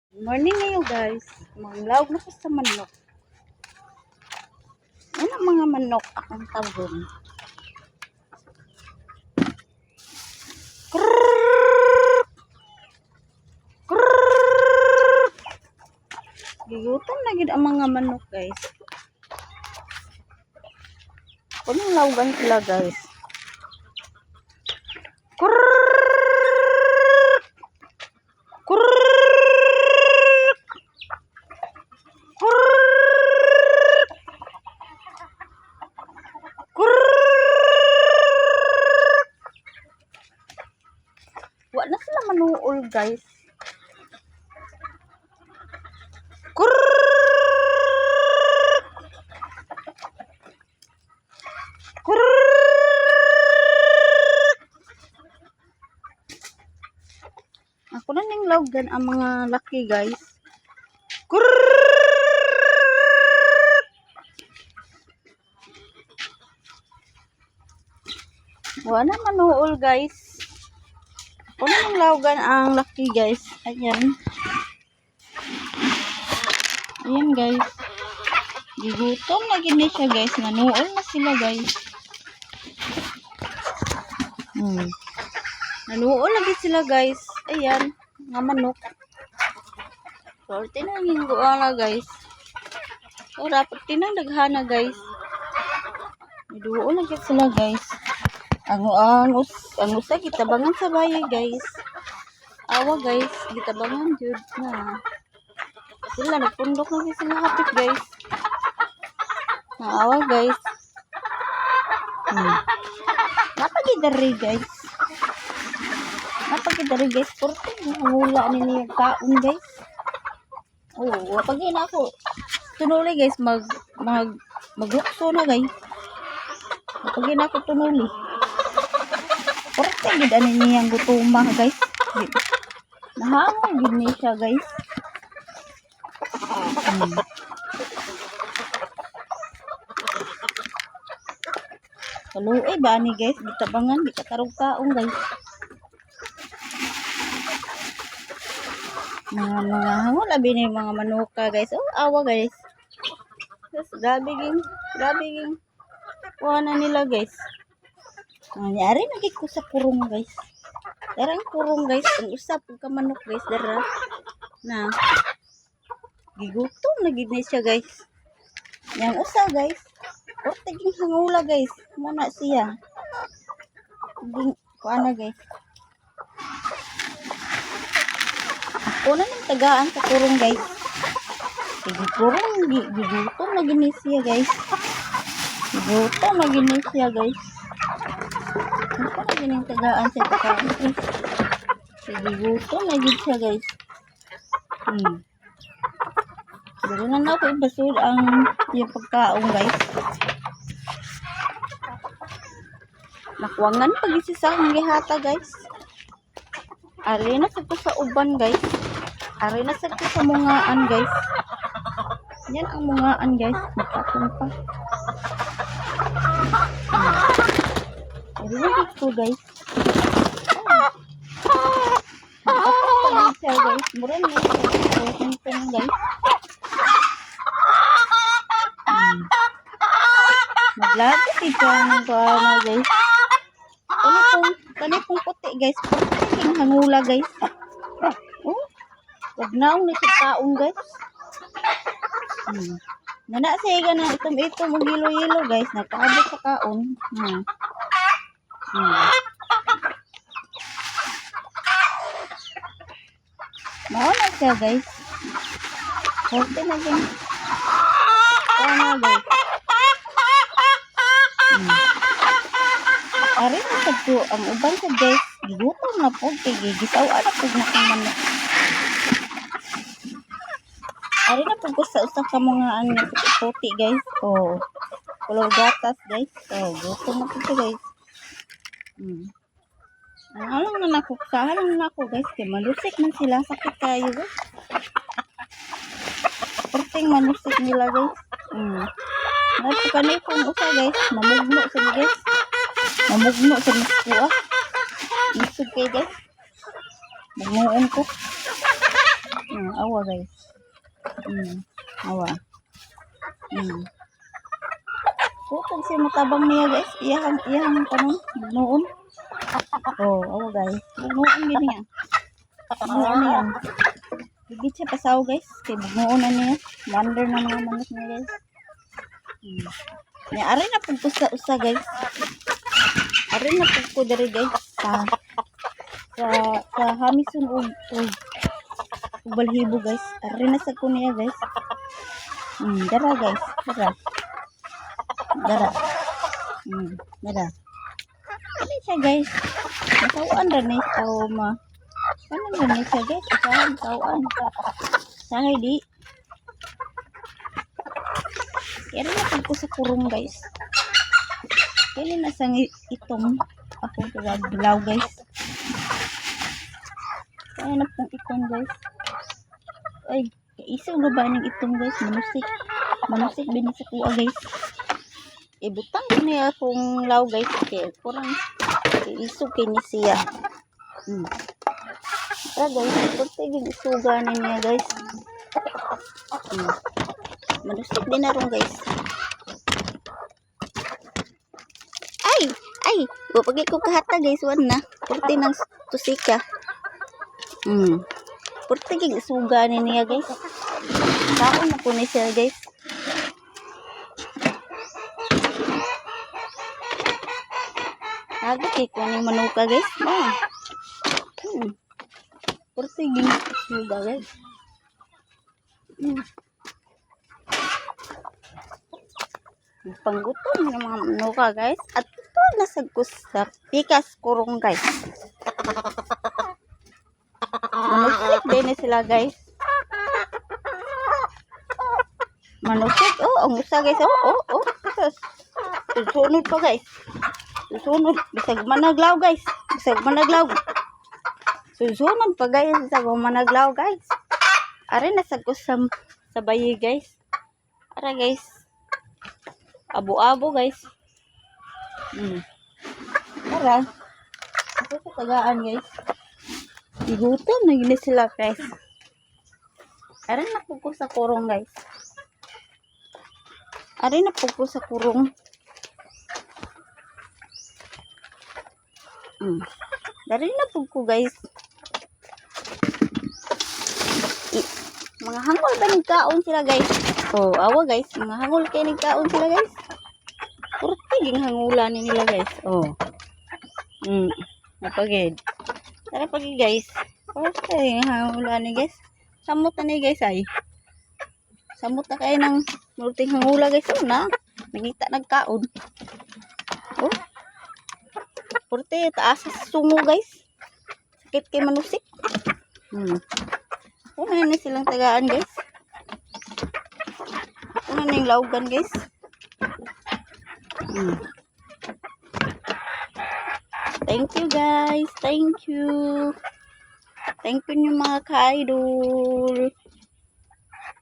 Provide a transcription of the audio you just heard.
Morning ngayon guys. Manglawag na ko sa manok. Ano ang mga manok akong tabon? Krrrr! Krrrr! Gigutom na gid ang mga manok guys. Kunong lawagan sila guys. Krrrr! Krrrr! Wa na sila manuol guys. Ako na ning lawgan ang mga laki guys. Wa na manuol guys. Ako na ning lawgan ang laki guys. Ayan. Ayan guys. Gigutom na gini siya guys. Nanuol na sila guys. Nanuol na gid sila guys. Ayan. Nga manok. So, tinang hingguan guys. So, dapat tinang daghana guys. Nanuol na gid sila guys. Ang usa gitabangan sa bahay guys. Awa guys. Gitabangan jud na. Sila nagpundok na sila hapit guys. Naawa guys. Napagidari guys. Napagidari guys. Porte nangula ni niya kaon guys. Oh, pag ina ako tunuli guys maglukso na guys. Pag ina ako tunuli. Porte gid ani niyang gutuma guys. Nahamon gid ni siya guys. Kaluoy ba ni guys, gitabangan di katarog kaong guys. Mga hangol abi ni mga manuka guys. Oh, awa guys. Grabe ging. Kuha nila guys. Nangyari nagit ko sa kurong guys. Darang kurong guys, ang usap ka manok guys dara. Na gigutom na gid ni siya guys. Yang usa guys. O tiging hangula guys. Muna siya. Tiging kuana guys. Ako na nang tagaan sa kurong guys. Sige kurong gigutom na gini siya guys. Gigutom na gini siya guys. Ako na gining tagaan sa tagaan guys. Sige gigutom na gid siya guys. Dali na ako ibasod ang yung pagkaon guys. Nakwangan pag-isi sa akong gihata guys. Ari na sa ko sa uban guys. Ari na sa ko sa mungaan guys. Yan ang mungaan guys. Nakatong pa. Ari na dito guys. Nakatong pa lang siya guys. Mura na siya guys. Maglagi siya ng kuana guys. Kani pong puti guys. Puti yung hangula guys. Oh, wag naong ni taong guys. Nana siya na itom og hilo guys. Nagkaabot sa kaon. Mao na siya guys. Forte na din. Kuana guys. Ari na sagto ang uban sa guys. Gigutom na po kay gigisaw-an na pug na kang manok. Ari na pug sa usa ka mga ang puti guys. Oh. Color gatas guys. Oh, gutom na po guys. Alang na nako, sahalang na ako guys. Kay malusik man sila sakit kayo guys. Porting malusik nila guys. Nagpakani kung usa guys. Mamugno sa guys. Mamugno sa miskuha. Isog kayo guys. Magmuon ko. Awa guys. Awa. Kung siya matabang niya guys, iyahang tanong, noon. Oh, awa guys. Noon din niya. Noon niya. Higit siya pasaw guys. Kaya noon na niya. Wonder na mga manok niya guys. Ari na po usa guys. Ari na po dari guys. Sa hamison o balhibo guys. Ari na sa kunya guys. Dara guys. Dara. Ano siya guys? Matawaan rin eh. Ano rin siya guys? Isahan, tawaan. Sahay di. Kaya rin natin ko sa kurong guys. Kaya na sang itong akong kagaglaw guys. Kaya na pong itong guys. Ay, isaw na ba ng itong guys? Manusik din sa kuha guys. Ibutang ko niya akong law guys. Kaya kurang isog kay ni siya. Tara guys, pagtiging isuga na niya guys. Manusik din na ron guys. Ay, pagi ko kahata guys, wan na. Purti ng tusika. Purtiging isuga na niya guys. Saan na po ni siya guys. Agad kay ko ni manuka guys. Purtiging isuga guys. Panggutom ng mga manuka guys. At ito nasagkos sa pikas kurong guys. Manusik din sila guys. Manusik. Ang usa guys. Susunod pa guys. Susunod. Bisag managlaw guys. Susunod pa guys. Bisag managlaw guys. Ari nasagkos sa bayi guys. Ara guys. Abo-abo guys. Tara. Ito sa tagaan guys. Igutom na yun sila guys. Ari na po ko sa kurong guys. Ari na po ko sa kurong. Dari na po ko guys. Mga hangol ba nagkaon sila guys? Awa guys. Mga hangol kayo nagkaon sila guys. Purtiging hangulan nila guys. Napagid. Tara pagi guys. Purtiging hangulan ni guys. Samot na ni guys ay. Samot na kayo ng purtiging hangula guys. Nangita nagkaon. Purti taas sa sungo guys. Sakit kay manusik. Ano na silang tagaan guys. Ano na yung laugan guys. Thank you guys. Thank you. Thank you mga ka-idol.